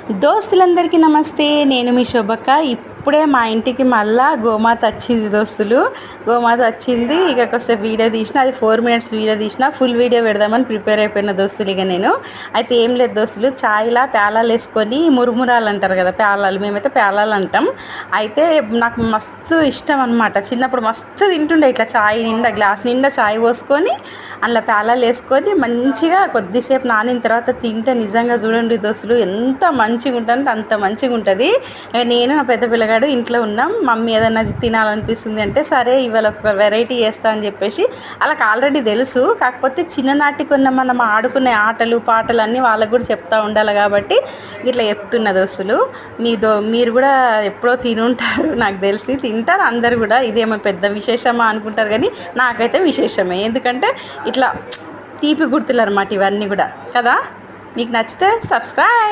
దోస్తులందరికీ నమస్తే. నేను మీ శోభక్క. ఇప్పుడే మా ఇంటికి మళ్ళా గోమాత వచ్చింది దోస్తులు. గోమాత వచ్చింది. ఇక కొద్దిసేపు వీడియో తీసిన, అది 4 minutes వీడియో తీసిన. ఫుల్ వీడియో పెడదామని ప్రిపేర్ అయిపోయిన దోస్తులు. ఇక నేను అయితే ఏం లేదు దోస్తులు, ఛాయ్లా ప్యాలాలు వేసుకొని మురుమురాలు అంటారు కదా, ప్యాలాలు, మేమైతే ప్యాలాలు అంటాం. అయితే నాకు మస్తు ఇష్టం అనమాట. చిన్నప్పుడు మస్తు తింటుండే ఇట్లా ఛాయ్ నిండా, గ్లాస్ నిండా ఛాయ్ పోసుకొని అందులో ప్యాలాలు వేసుకొని మంచిగా కొద్దిసేపు నానిన తర్వాత తింటే నిజంగా చూడండి దోస్తులు ఎంత మంచిగా ఉంటుందంటే అంత మంచిగా ఉంటుంది. నేను నా పెద్ద పిల్లగాడు ఇంట్లో ఉన్నాం. మమ్మీ ఏదైనా తినాలనిపిస్తుంది అంటే సరే ఇవాళ ఒక వెరైటీ చేస్తా అని చెప్పేసి వాళ్ళకి ఆల్రెడీ తెలుసు. కాకపోతే చిన్ననాటి మనం ఆడుకునే ఆటలు పాటలు అన్నీ వాళ్ళకు కూడా చెప్తూ ఉండాలి కాబట్టి ఇట్లా చెప్తున్న దోస్తులు. మీరు కూడా ఎప్పుడో తినుంటారు నాకు తెలిసి, తింటారు అందరు కూడా. ఇదేమో పెద్ద విశేషమా అనుకుంటారు కానీ నాకైతే విశేషమే. ఎందుకంటే ఇట్లా తీపి గుర్తులు అన్నమాట ఇవన్నీ కూడా కదా. మీకు నచ్చితే సబ్స్క్రైబ్.